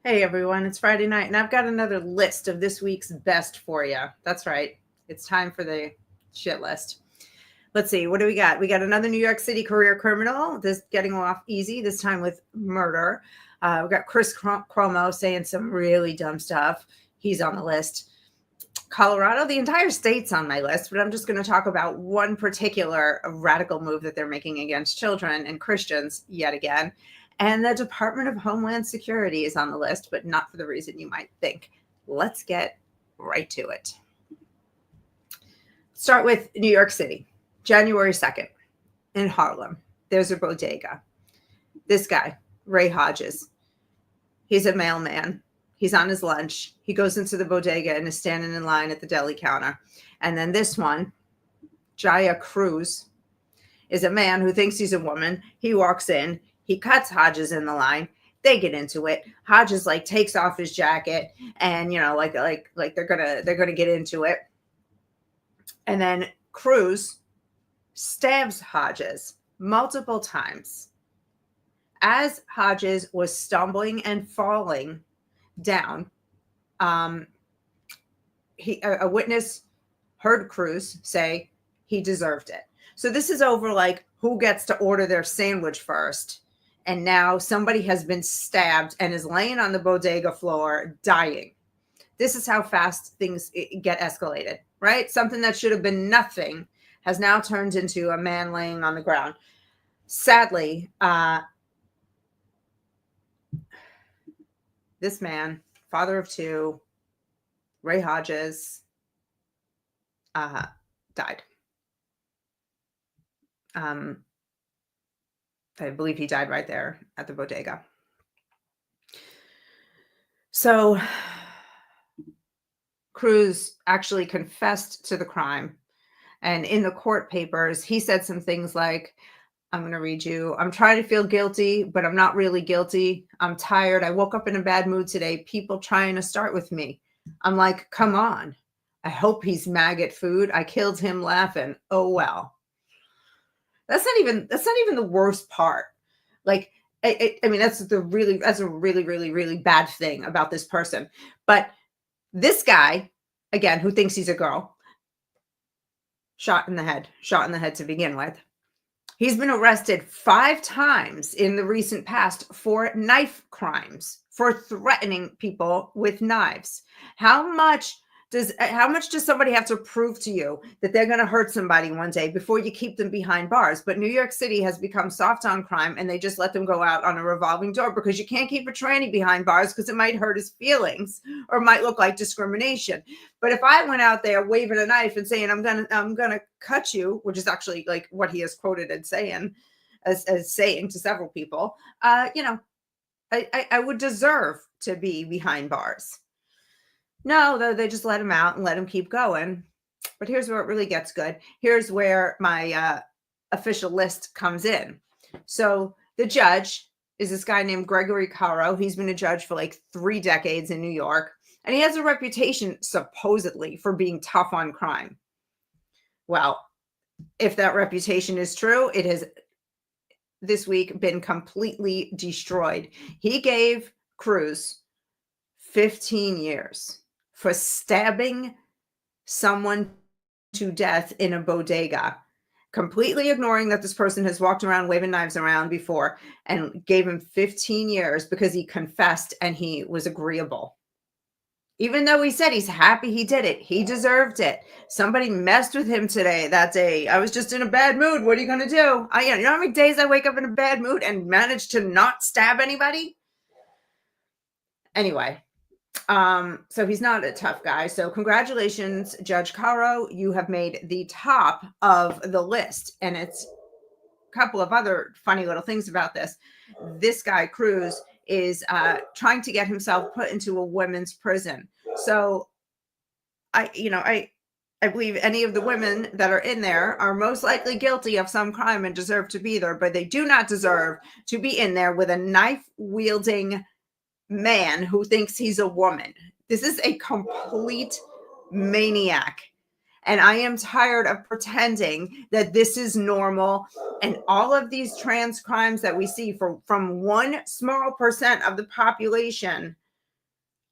Hey everyone, it's Friday night and I've got another list of this week's best for you. That's right. It's time for the shit list. Let's see, what do we got? We got another New York City career criminal. This getting off easy, this time with murder. We got Chris Cuomo saying some really dumb stuff. He's on the list. Colorado, the entire state's on my list, but I'm just going to talk about one particular radical move that they're making against children and Christians yet again. And the Department of Homeland Security is on the list, but not for the reason you might think. Let's get right to it. Start with New York City, January 2nd in Harlem. There's a bodega. This guy, Ray Hodges, he's a mailman. He's on his lunch. He goes into the bodega and is standing in line at the deli counter. And then this one, Jaya Cruz, is a man who thinks he's a woman. He walks in. He cuts Hodges in the line. They get into it. Hodges takes off his jacket and like they're gonna get into it. And then Cruz stabs Hodges multiple times. As Hodges was stumbling and falling down, a witness heard Cruz say he deserved it. So this is over who gets to order their sandwich first. And now somebody has been stabbed and is laying on the bodega floor dying. This is how fast things get escalated, right? Something that should have been nothing has now turned into a man laying on the ground. Sadly, this man, father of two, Ray Hodges, died. I believe he died right there at the bodega. So Cruz actually confessed to the crime. And in the court papers, he said some things like, I'm going to read you. I'm trying to feel guilty, but I'm not really guilty. I'm tired. I woke up in a bad mood today. People trying to start with me. I'm like, come on. I hope he's maggot food. I killed him laughing. Oh, well. That's not even the worst part. I mean, that's a really, really bad thing about this person. But this guy, again, who thinks he's a girl, shot in the head to begin with. He's been arrested 5 times in the recent past for knife crimes, for threatening people with knives. How much does somebody have to prove to you that they're going to hurt somebody one day before you keep them behind bars? But New York City has become soft on crime, and they just let them go out on a revolving door because you can't keep a tranny behind bars because it might hurt his feelings or might look like discrimination. But if I went out there waving a knife and saying I'm gonna cut you, which is actually what he is quoted as saying to several people, I would deserve to be behind bars. No, though, they just let him out and let him keep going. But here's where it really gets good. Here's where my official list comes in. So the judge is this guy named Gregory Carro. He's been a judge for 3 decades in New York. And he has a reputation, supposedly, for being tough on crime. Well, if that reputation is true, it has this week been completely destroyed. He gave Cruz 15 years for stabbing someone to death in a bodega, completely ignoring that this person has walked around waving knives around before, and gave him 15 years because he confessed and he was agreeable. Even though he said he's happy he did it, he deserved it. Somebody messed with him that day. I was just in a bad mood. What are you going to do? You know how many days I wake up in a bad mood and manage to not stab anybody? Anyway. So he's not a tough guy. So congratulations, Judge Carro. You have made the top of the list. And it's a couple of other funny little things about this. This guy, Cruz, is trying to get himself put into a women's prison. So I believe any of the women that are in there are most likely guilty of some crime and deserve to be there, but they do not deserve to be in there with a knife-wielding man who thinks he's a woman. This is a complete maniac. And I am tired of pretending that this is normal. And all of these trans crimes that we see from one small percent of the population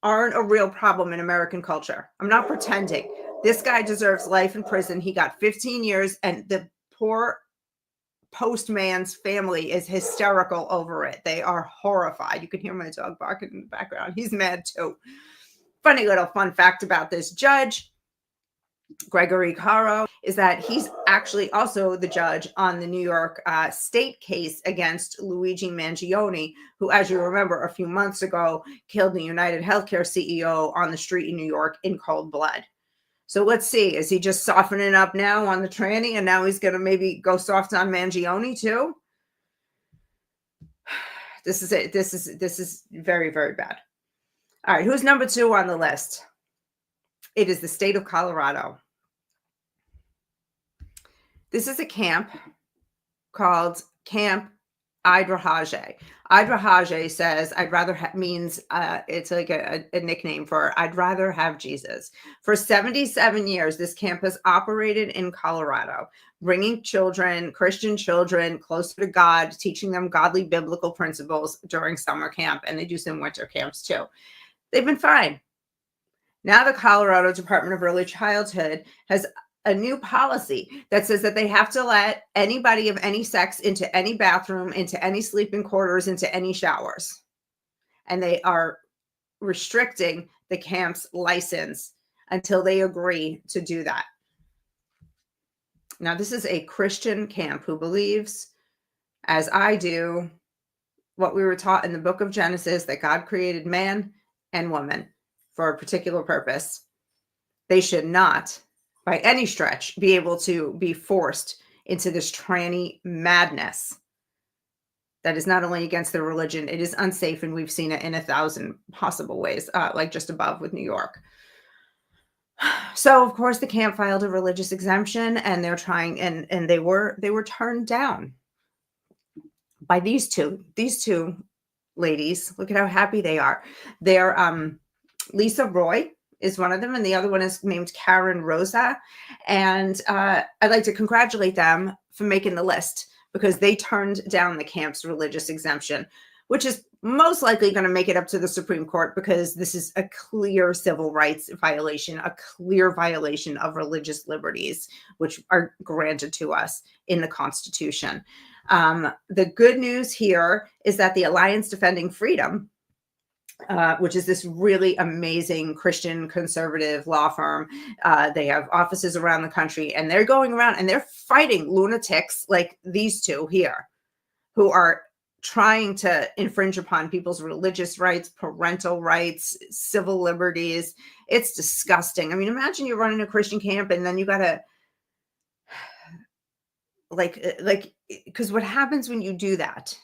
aren't a real problem in American culture. I'm not pretending. This guy deserves life in prison. He got 15 years, and the poor postman's family is hysterical over it. They are horrified. You can hear my dog barking in the background. He's mad too. Funny little fun fact about this judge, Gregory Carro, is that he's actually also the judge on the New York state case against Luigi Mangione, who, as you remember, a few months ago killed the United Healthcare CEO on the street in New York in cold blood. So let's see, is he just softening up now on the tranny, and now he's going to maybe go soft on Mangione too? This is it. This is very, very bad. All right, who's number 2 on the list? It is the state of Colorado. This is a camp called Camp Idrahaje. Idrahaje says, I'd rather means it's like a nickname for I'd rather have Jesus. For 77 years, this camp has operated in Colorado, bringing children, Christian children, closer to God, teaching them godly biblical principles during summer camp. And they do some winter camps too. They've been fine. Now the Colorado Department of Early Childhood has a new policy that says that they have to let anybody of any sex into any bathroom, into any sleeping quarters, into any showers. And they are restricting the camp's license until they agree to do that. Now, this is a Christian camp who believes, as I do, what we were taught in the book of Genesis, that God created man and woman for a particular purpose. They should not, by any stretch, be able to be forced into this tranny madness that is not only against their religion, it is unsafe, and we've seen it in 1,000 possible ways, like just above with New York. So, of course, the camp filed a religious exemption, and they're trying, and they were turned down by these two ladies. Look at how happy they are. They're Lisa Roy is one of them, and the other one is named Carin Rosa. And I'd like to congratulate them for making the list, because they turned down the camp's religious exemption, which is most likely going to make it up to the Supreme Court, because this is a clear civil rights violation, a clear violation of religious liberties, which are granted to us in the Constitution. The good news here is that the Alliance Defending Freedom, which is this really amazing Christian conservative law firm. They have offices around the country, and they're going around and they're fighting lunatics like these two here, who are trying to infringe upon people's religious rights, parental rights, civil liberties. It's disgusting. I mean, imagine you're running a Christian camp, and then you got to because what happens when you do that?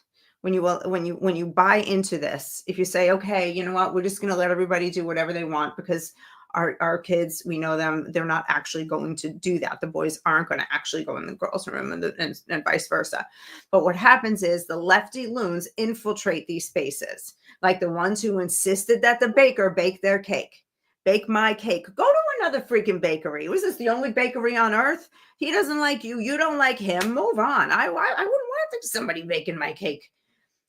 When you buy into this, if you say, okay, you know what, we're just going to let everybody do whatever they want, because our kids, we know them, they're not actually going to do that. The boys aren't going to actually go in the girls' room, and vice versa. But what happens is the lefty loons infiltrate these spaces, like the ones who insisted that the baker bake their cake. Bake my cake. Go to another freaking bakery. Was this the only bakery on earth? He doesn't like you. You don't like him. Move on. I wouldn't want somebody baking my cake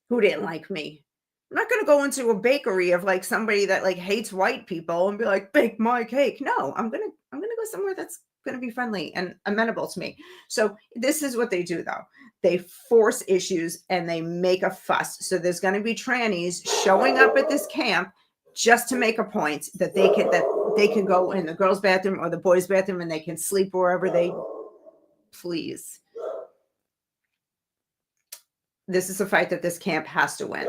who didn't like me. I'm not going to go into a bakery of like somebody that like hates white people and be like, bake my cake. No, I'm going to go somewhere that's going to be friendly and amenable to me. So this is what they do though. They force issues and they make a fuss. So there's going to be trannies showing up at this camp just to make a point that they can go in the girls' bathroom or the boys' bathroom, and they can sleep wherever they please. This is a fight that this camp has to win.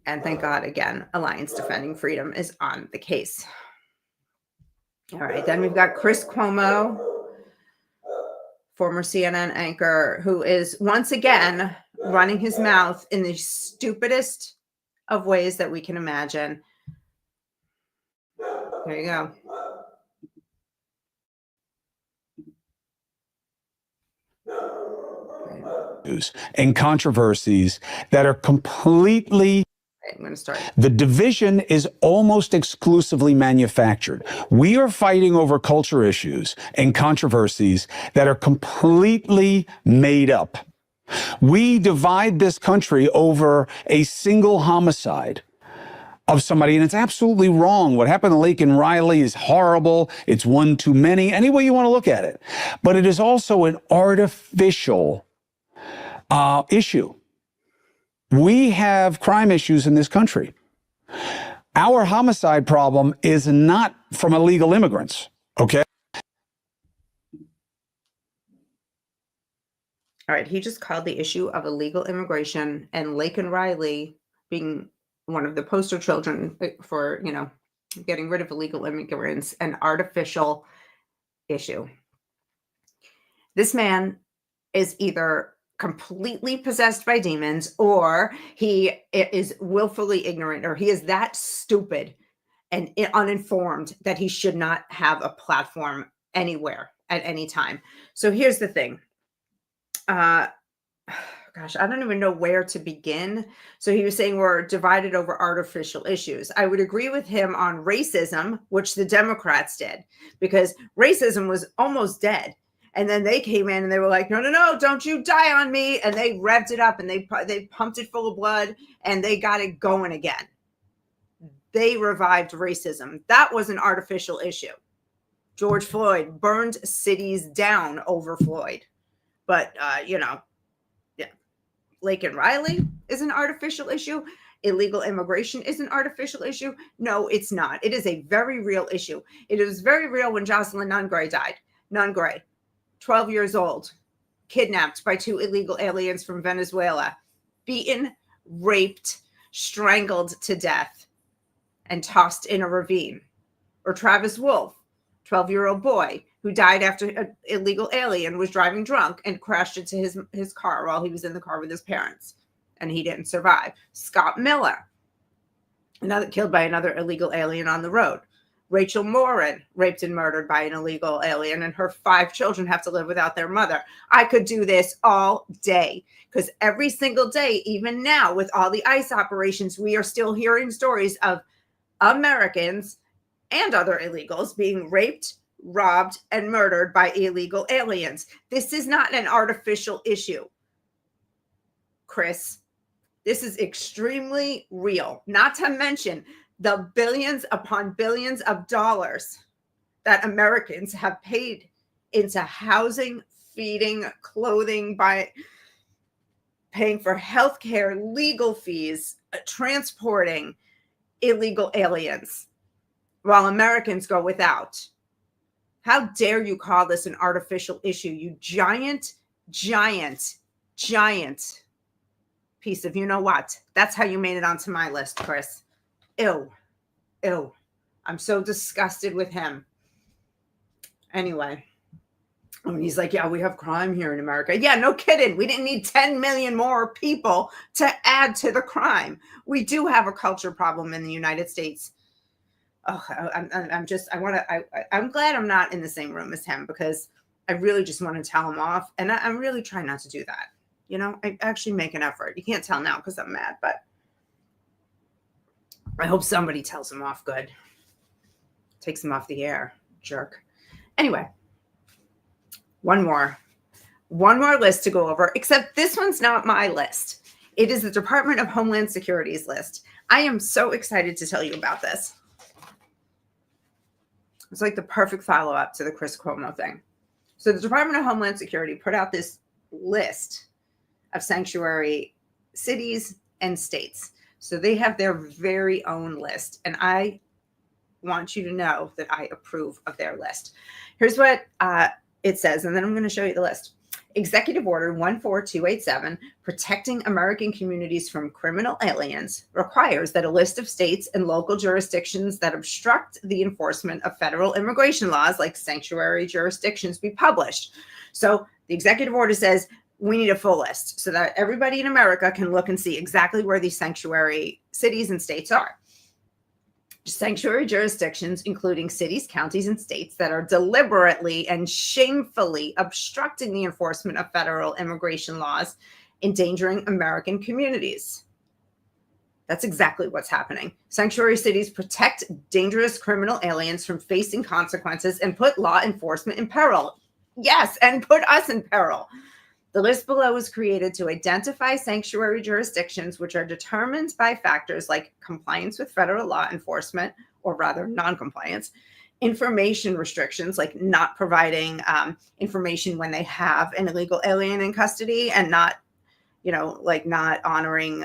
And thank God, again, Alliance Defending Freedom is on the case. All right, then we've got Chris Cuomo, former CNN anchor, who is once again running his mouth in the stupidest of ways that we can imagine. There you go. And controversies that are completely, I'm going to start. The division is almost exclusively manufactured. We are fighting over culture issues and controversies that are completely made up. We divide this country over a single homicide. of somebody, and it's absolutely wrong. What happened to Laken Riley is horrible. It's one too many, any way you want to look at it. But it is also an artificial issue. We have crime issues in this country. Our homicide problem is not from illegal immigrants, okay? All right, he just called the issue of illegal immigration and Laken Riley being one of the poster children for, getting rid of illegal immigrants, an artificial issue. This man is either completely possessed by demons, or he is willfully ignorant, or he is that stupid and uninformed that he should not have a platform anywhere at any time. So here's the thing. Gosh, I don't even know where to begin. So he was saying we're divided over artificial issues. I would agree with him on racism, which the Democrats did, because racism was almost dead. And then they came in and they were like, no, don't you die on me. And they revved it up and they pumped it full of blood and they got it going again. They revived racism. That was an artificial issue. George Floyd burned cities down over Floyd. But, Laken Riley is an artificial issue. Illegal immigration is an artificial issue. No, it's not. It is a very real issue. It was very real when Jocelyn Nungray died. Nungray, 12 years old, kidnapped by 2 illegal aliens from Venezuela, beaten, raped, strangled to death, and tossed in a ravine. Or Travis Wolf, 12-year-old boy, who died after an illegal alien was driving drunk and crashed into his car while he was in the car with his parents, and he didn't survive. Scott Miller, killed by another illegal alien on the road. Rachel Morin, raped and murdered by an illegal alien, and her 5 children have to live without their mother. I could do this all day, because every single day, even now with all the ICE operations, we are still hearing stories of Americans and other illegals being raped, robbed, and murdered by illegal aliens. This is not an artificial issue, Chris. This is extremely real. Not to mention the billions upon billions of dollars that Americans have paid into housing, feeding, clothing, by paying for healthcare, legal fees, transporting illegal aliens, while Americans go without. How dare you call this an artificial issue, you giant piece of you-know-what. That's how you made it onto my list, Chris. Ew. I'm so disgusted with him. Anyway, he's like, yeah, we have crime here in America. Yeah, no kidding. We didn't need 10 million more people to add to the crime. We do have a culture problem in the United States. Oh, I'm glad I'm not in the same room as him, because I really just want to tell him off. And I'm really trying not to do that. I actually make an effort. You can't tell now because I'm mad, but I hope somebody tells him off good. Takes him off the air, jerk. Anyway, one more list to go over, except this one's not my list. It is the Department of Homeland Security's list. I am so excited to tell you about this. It's like the perfect follow-up to the Chris Cuomo thing. So the Department of Homeland Security put out this list of sanctuary cities and states. So they have their very own list. And I want you to know that I approve of their list. Here's what it says, and then I'm going to show you the list. Executive Order 14287, Protecting American Communities from Criminal Aliens, requires that a list of states and local jurisdictions that obstruct the enforcement of federal immigration laws, like sanctuary jurisdictions, be published. So the executive order says we need a full list so that everybody in America can look and see exactly where these sanctuary cities and states are. Sanctuary jurisdictions, including cities, counties, and states that are deliberately and shamefully obstructing the enforcement of federal immigration laws, endangering American communities. That's exactly what's happening. Sanctuary cities protect dangerous criminal aliens from facing consequences and put law enforcement in peril. Yes, and put us in peril. The list below was created to identify sanctuary jurisdictions, which are determined by factors like compliance with federal law enforcement, or rather non-compliance, information restrictions, like not providing information when they have an illegal alien in custody, and not, like not honoring,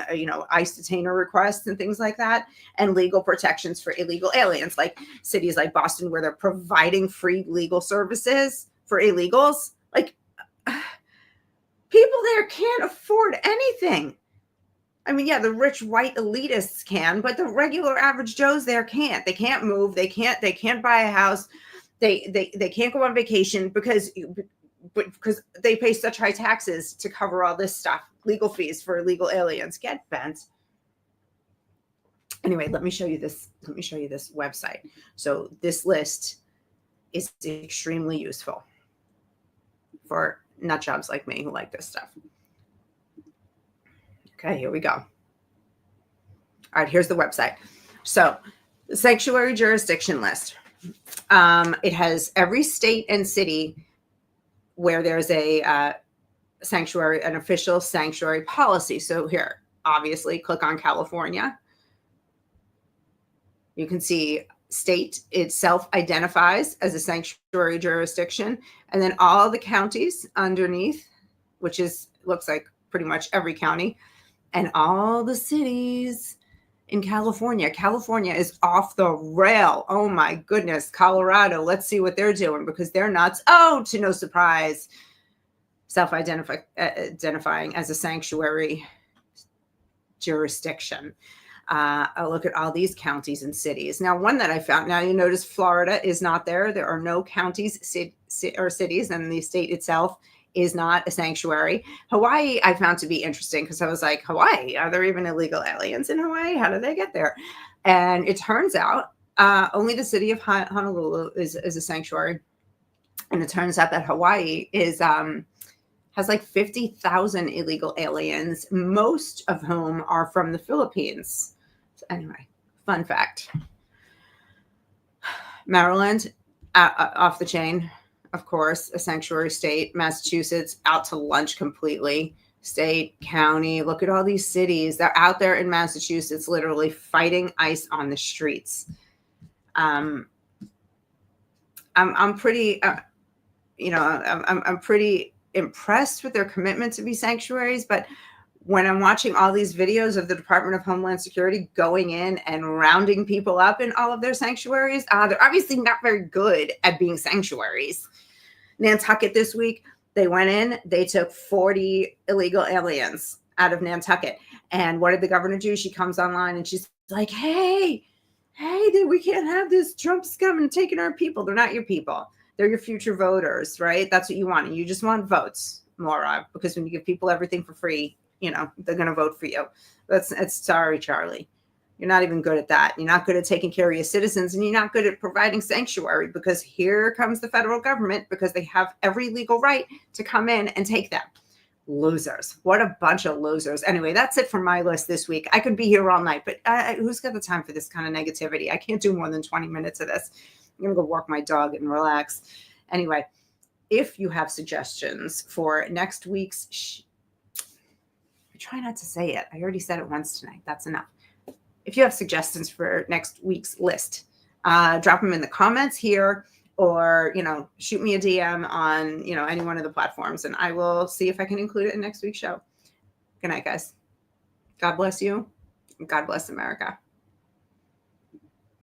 ICE detainer requests and things like that, and legal protections for illegal aliens, like cities like Boston, where they're providing free legal services for illegals. Like, people there can't afford anything. I mean, yeah, the rich white elitists can, but the regular average Joes there can't. They can't move. They can't buy a house. They can't go on vacation because they pay such high taxes to cover all this stuff, legal fees for illegal aliens. Get bent. Anyway, let me show you this. Let me show you this website. So this list is extremely useful for nut jobs like me who like this stuff. Okay, here we go. All right, here's the website. So the sanctuary jurisdiction list. It has every state and city where there's a sanctuary, an official sanctuary policy. So here, obviously, click on California. You can see state itself identifies as a sanctuary jurisdiction, and then all the counties underneath, which looks like pretty much every county, and all the cities in California. California is off the rail. Oh my goodness. Colorado, let's see what they're doing, because they're nuts. Oh, to no surprise, self-identifying as a sanctuary jurisdiction. I'll look at all these counties and cities. Now, one that I found, now you notice Florida is not there. There are no counties or cities, and the state itself is not a sanctuary. Hawaii, I found to be interesting, because I was like, Hawaii, are there even illegal aliens in Hawaii? How did they get there? And it turns out only the city of Honolulu is a sanctuary. And it turns out that Hawaii has like 50,000 illegal aliens, most of whom are from the Philippines. So anyway, fun fact. Maryland, off the chain, of course, a sanctuary state. Massachusetts, out to lunch completely. State, county, look at all these cities. They're out there in Massachusetts, literally fighting ICE on the streets. I'm pretty, I'm pretty impressed with their commitment to be sanctuaries, but when I'm watching all these videos of the Department of Homeland Security going in and rounding people up in all of their sanctuaries, they're obviously not very good at being sanctuaries. Nantucket this week, they went in, they took 40 illegal aliens out of Nantucket. And what did the governor do? She comes online and she's like, hey, we can't have this Trump scum and taking our people. They're not your people. They're your future voters, right? That's what you want. And you just want votes, Maura, because when you give people everything for free, they're going to vote for you. It's sorry, Charlie. You're not even good at that. You're not good at taking care of your citizens, and you're not good at providing sanctuary, because here comes the federal government, because they have every legal right to come in and take them. Losers. What a bunch of losers. Anyway, that's it for my list this week. I could be here all night, but who's got the time for this kind of negativity? I can't do more than 20 minutes of this. I'm going to go walk my dog and relax. Anyway, if you have suggestions for next week's... I try not to say it. I already said it once tonight. That's enough. If you have suggestions for next week's list, drop them in the comments here, or, shoot me a DM on, any one of the platforms, and I will see if I can include it in next week's show. Good night, guys. God bless you. And God bless America.